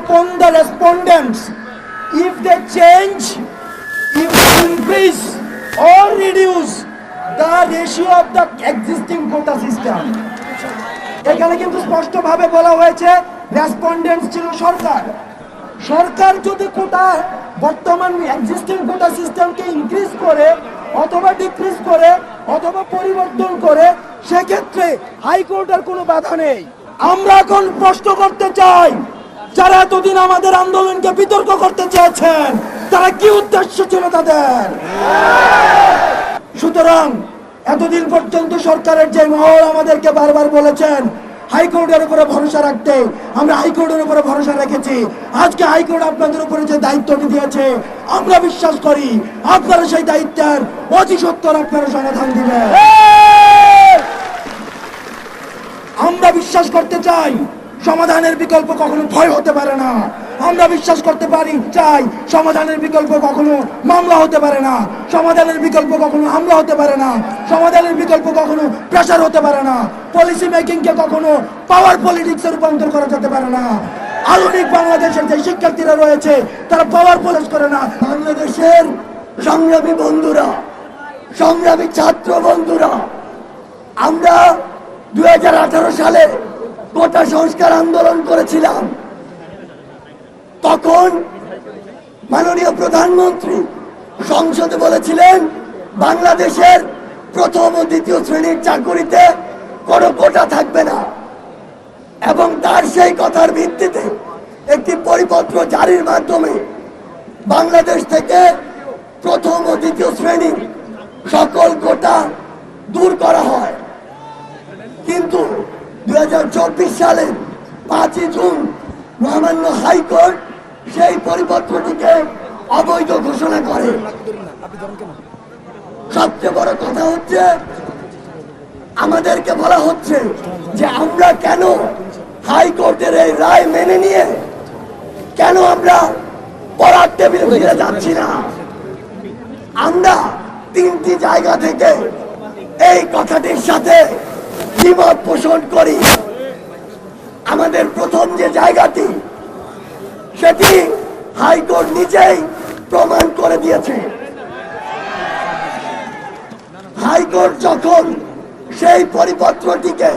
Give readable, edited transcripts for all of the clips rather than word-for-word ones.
upon the respondents if they change, if they increase or reduce the ratio of the existing quota system. এখানে কিন্তু স্পষ্টভাবে বলা হয়েছে respondents ছিল সরকার। সরকার যদি কোটা বর্তমান এক্সিস্টিং কোটা সিস্টেমকে ইনক্রিজ করে অথবা ডিক্রিজ করে অথবা পরিবর্তন করে, সেক্ষেত্রে হাইকোর্টের কোনো বাধা নেই। আমরা এখন প্রশ্ন করতে চাই, যারা এতদিন আমাদের আন্দোলনকে বিতর্ক করতে চেয়েছেন, তারা কি উদ্দেশ্য ছিল তাদের? সুতরাং এতদিন পর্যন্ত সরকারের যে মহল আমাদেরকে বারবার বলেছেন হাইকোর্টের উপরে ভরসা রাখতে, আমরা হাইকোর্টের উপরে ভরসা রেখেছি। আজকে হাইকোর্ট আপনাদের উপরে যে দায়িত্বটি দিয়েছে, আমরা বিশ্বাস করি আপনারা সেই দায়িত্বের অতি সত্বর আপনারা সমাধান দিবেন। আমরা বিশ্বাস করতে চাই সমাধানের বিকল্প কখনো ভয় হতে পারে না। আমরা বিশ্বাস করতে চাই সমাধানের বিকল্প কখনো মামলা হতে পারে না, সমাধানের বিকল্প কখনো হামলা হতে পারে না, সমাধানের বিকল্প কখনো প্রেশার হতে পারে না, পলিসি মেকিং কে কখনো পাওয়ার পলিটিক্সে রূপান্তর করা যেতে পারে না। আধুনিক বাংলাদেশের যে শিক্ষার্থীরা রয়েছে তারা পাওয়ার পলিস করে না। বাংলাদেশের সংগ্রামী বন্ধুরা, সংগ্রামী ছাত্র বন্ধুরা, আমরা 2018 সালে কোটা সংস্কার আন্দোলন করেছিলাম। তখন মাননীয় প্রধানমন্ত্রী সংসদে বলেছিলেন বাংলাদেশের প্রথম ও দ্বিতীয় শ্রেণীর চাকরিতে কোনো কোটা থাকবে না, এবং তার সেই কথার ভিত্তিতে একটি পরিপত্র জারির মাধ্যমে বাংলাদেশ থেকে প্রথম ও দ্বিতীয় শ্রেণীর সকল কোটা দূর করা হয়। কিন্তু 2024 সালের 5 জুন মহামান্য হাইকোর্ট সেই পরিপত্রটিকে অবৈধ ঘোষণা করে। সবচেয়ে বড় কথা হচ্ছে আমাদেরকে বলা হচ্ছে যে আমরা কেন হাইকোর্টের এই রায় মেনে নিয়ে কেন আমরা পড়ার টেবিলে ফিরে যাচ্ছি না। আমরা 3টি জায়গা থেকে এই কথাটির সাথে দ্বিমত পোষণ করি। আমাদের প্রথম যে জায়গাটি, সেটি হাইকোর্ট নিজেই প্রমাণ করে দিয়েছে। হাইকোর্ট যখন সেই পরিপত্রটিকে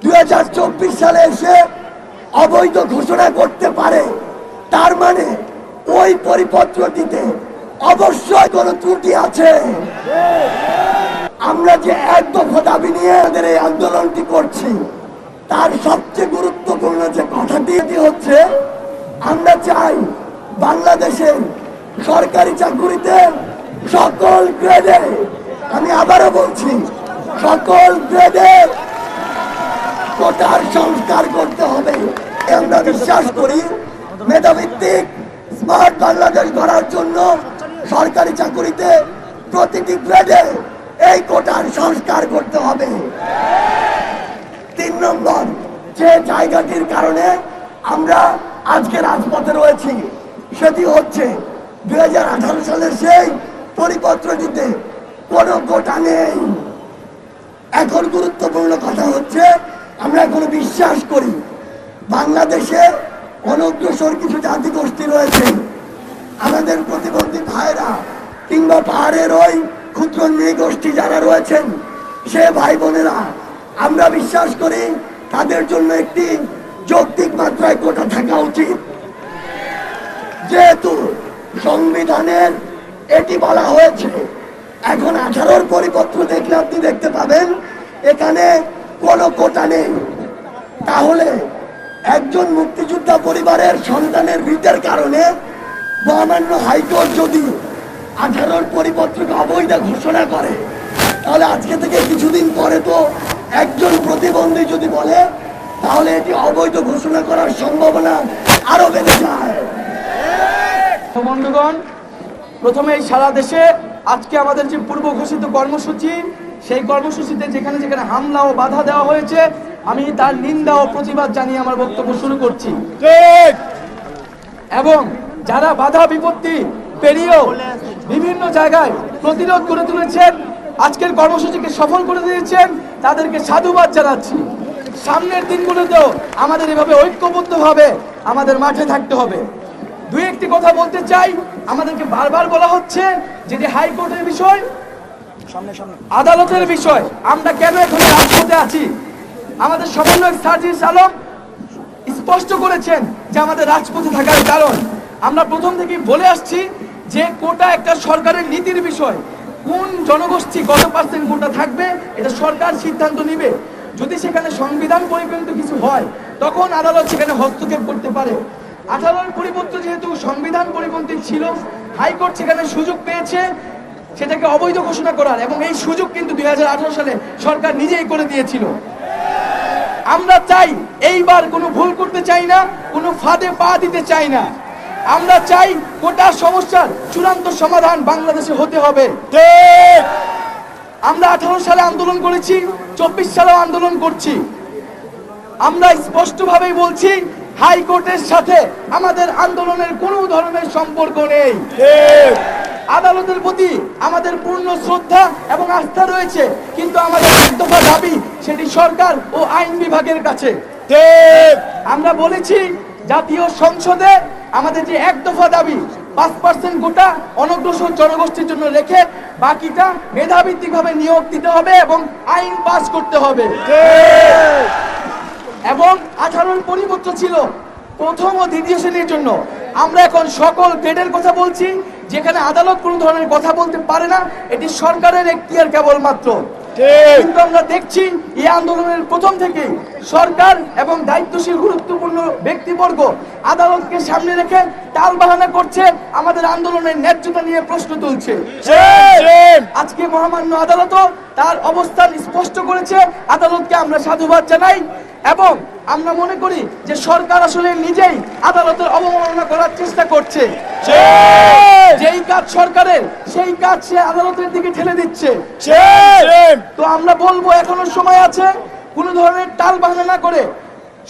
2024 সালে এসে অবৈধ ঘোষণা করতে পারে, তার মানে ওই পরিপত্রটিতে অবশ্যই কোনো ত্রুটি আছে। আমরা যে এক দফা দাবি নিয়ে আমাদের এই আন্দোলনটি করছি, তার সবচেয়ে গুরুত্বপূর্ণ যে কথাটি হচ্ছে আমরা চাই বাংলাদেশের সরকারি চাকুরিতে সকল গ্রেডে, আমি আবারও বলছি সকল গ্রেডে কোটার সংস্কার করতে হবে। আমরা বিশ্বাস করি মেধাভিত্তিক স্মার্ট বাংলাদেশ গড়ার জন্য সরকারি চাকুরিতে প্রতিটি গ্রেডে এই কোটার সংস্কার করতে হবে। 3 নম্বর যে জায়গাটির কারণে আমরা আজকে রাজপথে রয়েছি, সেটি হচ্ছে 2018 সালের সেই পরিপত্রটিতে কোনো কোটা নেই। এখন গুরুত্বপূর্ণ কথা হচ্ছে আমরা এখনো বিশ্বাস করি বাংলাদেশে অনগ্রসর কিছু জাতিগোষ্ঠী রয়েছে, আমাদের প্রতিবন্ধী ভাইরা কিংবা পাহাড়ের ওই ক্ষুদ্র নৃগোষ্ঠী যারা রয়েছেন, সে ভাই বোনেরা, আমরা বিশ্বাস করি তাদের জন্য একটি যৌক্তিক মাত্রায় কোটা থাকা উচিত। যেহেতু সংবিধানের এটি বলা হয়েছে, এখন 18 পরিপত্র দেখলে আপনি দেখতে পাবেন এখানে কোনো কোটা নেই। তাহলে একজন মুক্তিযোদ্ধা পরিবারের সন্তানের ভিটের কারণে মহামান্য হাইকোর্ট যদি 18 পরিপত্রকে অবৈধ ঘোষণা করে, তাহলে আজকে থেকে কিছুদিন পরে তো একজন প্রতিবন্ধী যদি বলে, তাহলে এটি অবৈধ ঘোষণা করার সম্ভাবনা আরো বেড়ে যায়। বন্ধুগণ, প্রথমে এই সারা দেশে আজকে আমাদের যে পূর্ব ঘোষিত কর্মসূচি, সেই কর্মসূচিতে যেখানে যেখানে হামলা ও বাধা দেওয়া হয়েছে, আমি তার নিন্দা ও প্রতিবাদ জানিয়ে আমার বক্তব্য শুরু করছি। এবং যারা বাধা বিপত্তি পেরিয়েও বিভিন্ন জায়গায় প্রতিরোধ করে তুলেছেন, আজকের কর্মসূচিকে সফল করে দিয়েছেন, তাদেরকে সাধুবাদ জানাচ্ছি। সামনের দিনগুলোতেও আমাদের এভাবে ঐক্যবদ্ধভাবে আমাদের মাঠে থাকতে হবে। দুই একটি কথা বলতে চাই। আমাদেরকে বারবার বলা হচ্ছে যে হাইকোর্টের বিষয়, আদালতের বিষয়, আমরা কেন এখন রাজপথে আছি? আমাদের সমন্বয়ক সার্জিস আলম স্পষ্ট করেছেন যে আমাদের রাজপথে থাকার কারণ। আমরা প্রথম থেকেই বলে আসছি যে কোটা একটা সরকারের নীতির বিষয়। কোন জনগোষ্ঠী কত পার্সেন্ট কোটা থাকবে এটা সরকার সিদ্ধান্ত নেবে। যদি সেখানে সংবিধান পরিপন্থী কিছু হয় তখন আদালত সেখানে হস্তক্ষেপ করতে পারে। 18 পরিপত্র যেহেতু সংবিধান পরিপন্থী ছিল, হাইকোর্ট সেখানে সুযোগ পেয়েছে সেটাকে অবৈধ ঘোষণা করার, এবং এই সুযোগ কিন্তু 2018 সালে সরকার নিজেই করে দিয়েছিল। আমরা চাই এইবার কোনো ভুল করতে চাই না, কোনো ফাঁদে পা দিতে চাই না। আমরা চাই কোটা সমস্যার চূড়ান্ত সমাধান বাংলাদেশে হতে হবে। আমরা 18 সালে আন্দোলন করেছি, 24 সালেও আন্দোলন করছি। আমরা স্পষ্টভাবেই বলছি হাইকোর্টের সাথে আমাদের আন্দোলনের কোনো ধরনের সম্পর্ক নেই। আদালতের প্রতি আমাদের পূর্ণ শ্রদ্ধা এবং আস্থা রয়েছে, কিন্তু আমাদের এক দফা দাবি সেটি সরকার ও আইন বিভাগের কাছে। আমরা বলেছি জাতীয় সংসদে আমাদের যে এক দফা দাবি 5% কোটা অনগ্রসর জনগোষ্ঠীর জন্য রেখে বাকিটা মেধাভিত্তিকভাবে নিয়োগ দিতে হবে এবং আইন পাস করতে হবে। এবং 18 পরিপত্র ছিল প্রথম ও দ্বিতীয় শ্রেণীর জন্য। আমরা এখন সকল গ্রেডের কথা বলছি, যেখানে আদালত কোনো ধরনের কথা বলতে পারে না, এটি সরকারের এখতিয়ার কেবলমাত্র। কিন্তু আমরা দেখছি এই আন্দোলনের প্রথম থেকেই সরকার এবং দায়িত্বশীল গুরুত্বপূর্ণ ব্যক্তিবর্গ আদালতকে সামনে রেখে টালবাহানা করছে, আমাদের আন্দোলনের ন্যায্যতা নিয়ে প্রশ্ন তুলছে। আজকে মহামান্য আদালতও তার অবস্থান স্পষ্ট করেছে। আদালতকে আমরা সাধুবাদ জানাই এবং আমরা মনে করি যে সরকার আসলে নিজেই আদালতের অবমাননা করার চেষ্টা করছে। যেই কাজ সরকারের সেই কাজ সে আদালতের দিকে ঠেলে দিচ্ছে। তো আমরা বলবো এখনো সময় আছে, কোন ধরনের টালবাহানা না করে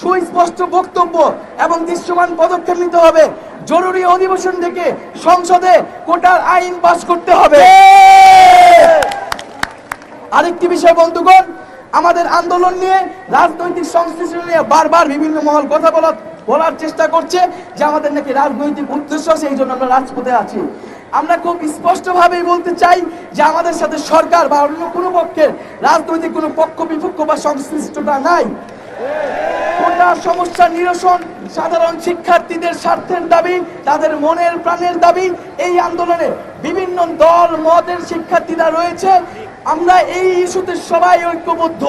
সুস্পষ্ট বক্তব্য এবং দৃশ্যমান পদক্ষেপ নিতে হবে। জরুরি অধিবেশন ডেকে সংসদে কোটার আইন পাস করতে হবে। আরেকটি বিষয় বন্ধুগণ, আমাদের আন্দোলন নিয়ে রাজনৈতিক সংশ্লিষ্ট নিয়ে বারবার বিভিন্ন মহল কথা বলার চেষ্টা করছে যে আমাদের নাকি রাজনৈতিক উদ্দেশ্য, সেই জন্য আমরা রাজপথে আছি। আমরা খুব স্পষ্টভাবেই বলতে চাই যে আমাদের সাথে সরকার বা অন্য কোনো পক্ষের রাজনৈতিক কোনো পক্ষ বিপক্ষ বা সংশ্লিষ্টতা নাই। কোটা সমস্যা নিরসন সাধারণ শিক্ষার্থীদের স্বার্থের দাবি, তাদের মনের প্রাণের দাবি। এই আন্দোলনে বিভিন্ন দল মতের শিক্ষার্থীরা রয়েছে। আমরা এই ইস্যুতে সবাই ঐক্যবদ্ধ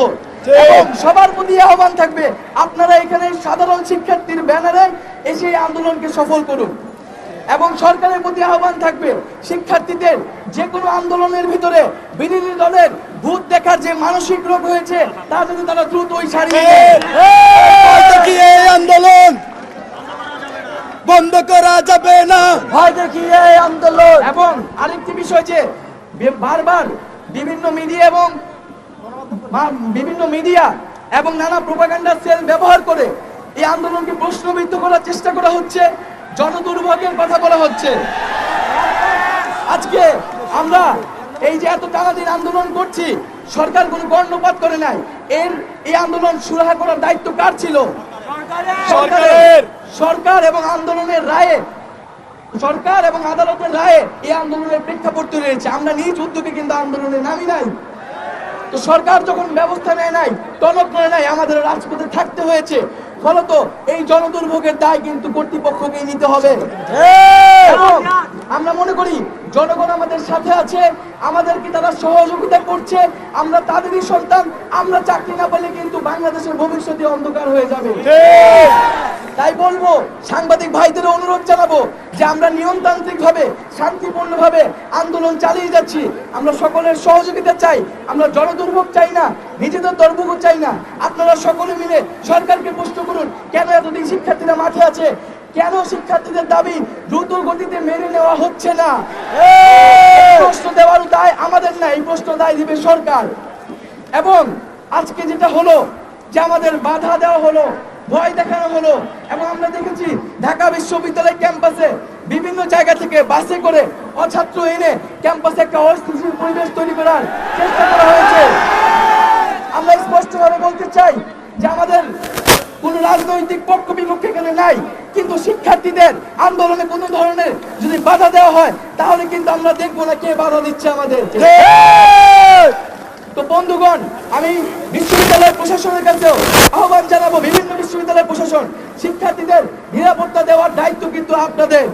এবং সবার প্রতি আহ্বান থাকবে আপনারা এখানে সাধারণ শিক্ষার্থীর ব্যানারে এসে আন্দোলনকে সফল করুন। এবং সরকারের প্রতি আহ্বান থাকবে শিক্ষার্থীদের যে কোনো আন্দোলনের ভিতরে বিরোধী দলের ভূত দেখার যে মানসিক রোগ হয়েছে তা যদি তারা দ্রুতই সারিয়ে আন্দোলন বন্ধ করা যাবে না, ভয় দেখিয়ে এই আন্দোলন। এবং আরেকটি বিষয় যে বারবার বিভিন্ন মিডিয়া এবং নানা প্রোপাগান্ডা সেল ব্যবহার করে এই আন্দোলনকে প্রশ্নবিদ্ধ করার চেষ্টা করা হচ্ছে, জনদুর্ভোগের কথা বলা হচ্ছে। আজকে আমরা এই যে এত টানাদিন আন্দোলন করছি, সরকার কোনো কর্ণপাত করে নাই। এই আন্দোলন সুরাহা করার দায়িত্ব কার ছিল? সরকার এবং আন্দোলনের রায়ে, সরকার এবং আদালতের রায়ে এই আন্দোলনের প্রেক্ষাপট তৈরি হয়েছে। আমরা নিজ উদ্যোগে কিন্তু আন্দোলনে নামি নাই। তো সরকার যখন ব্যবস্থা নেয় নাই, টনক করে নাই, আমাদের রাজপথে থাকতে হয়েছে। ফলত এই জনদুর্ভোগের দায় কিন্তু কর্তৃপক্ষকে নিতে হবে। এবং আমরা মনে করি জনগণ আমাদের সাথে আছে, আমাদেরকে তারা সহযোগিতা করছে। আমরা তাদেরই সন্তান। আমরা চাকরি না পেলে কিন্তু বাংলাদেশের ভবিষ্যতে অন্ধকার হয়ে যাবে। তাই বলবো, সাংবাদিক ভাইদের অনুরোধ জানাবো যে আমরা নিয়মতান্ত্রিক ভাবে শান্তিপূর্ণ ভাবে আন্দোলন চালিয়ে যাচ্ছি। আমরা সকলের সহযোগিতা চাই, আমরা জনদুর্ভোগ চাই না, নিজেদের দুর্ভোগ চাই না। আপনারা সকলে মিলে সরকারকে প্রশ্ন করুন, কেন এতদিন শিক্ষার্থীরা মাঠে আছে, কেন শিক্ষার্থীদের দাবি দ্রুত গতিতে মেনে নেওয়া হচ্ছে না? প্রশ্ন দেওয়ার দায় আমাদের না, এই প্রশ্ন দায় দিবে সরকার। এবং আজকে যেটা হলো যে আমাদের বাধা দেওয়া হলো, ভয় দেখানো হলো, এবং আমরা দেখেছি ঢাকা বিশ্ববিদ্যালয় ক্যাম্পাসে বিভিন্ন জায়গা থেকে বাসে করে অছাত্র এনে ক্যাম্পাসে একটা অস্থিতিশীল পরিবেশ তৈরি করার চেষ্টা করা হয়েছে। আমরা স্পষ্টভাবে বলতে চাই যে আমাদের কোন রাজনৈতিক পক্ষ বিপক্ষ এখানে নাই। কিন্তু শিক্ষার্থীদের আন্দোলনে কোনো ধরনের যদি বাধা দেওয়া হয় তাহলে কিন্তু আমরা দেখবো না কে বাধা দিচ্ছে আমাদের। তো বন্ধুগণ, আমি বিশ্ববিদ্যালয় প্রশাসনের কাছেও আহ্বান জানাবো, বিভিন্ন বিশ্ববিদ্যালয় প্রশাসন, শিক্ষার্থীদের নিরাপত্তা দেওয়ার দায়িত্ব কিন্তু আপনাদের।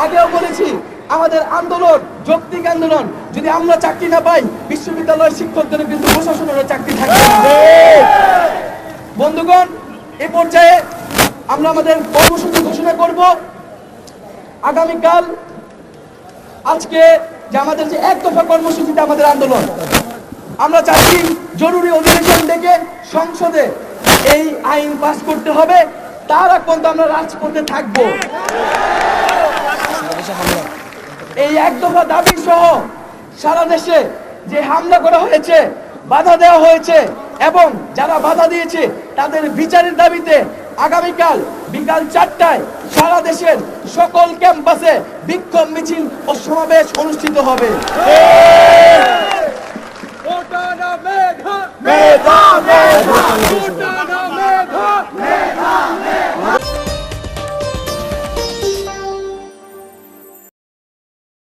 আগেও বলেছি, আমাদের আন্দোলন যৌক্তিক আন্দোলন, যদি আমরা চাকরি না পাই বিশ্ববিদ্যালয়ের শিক্ষকদের কিন্তু প্রশাসনের চাকরি থাকবে না। বন্ধুগণ, এ পর্যায়ে আমরা আমাদের কর্মসূচি ঘোষণা করব। আগামীকাল আজকে যে আমাদের যে এক দফা কর্মসূচিতে আমাদের আন্দোলন, আমরা চাচ্ছি জরুরি অধিবেশন ডেকে সংসদে এই আইন পাস করতে হবে, তার আগ পর্যন্ত আমরা রাজপথে থাকবো। এই এক দফা দাবি সহ সারা দেশে যে হামলা করা হয়েছে, বাধা দেওয়া হয়েছে এবং যারা বাধা দিয়েছে তাদের বিচারের দাবিতে আগামীকাল বিকাল 4টায় সারা দেশের সকল ক্যাম্পাসে বিক্ষোভ মিছিল ও সমাবেশ অনুষ্ঠিত হবে। মেধা মেধা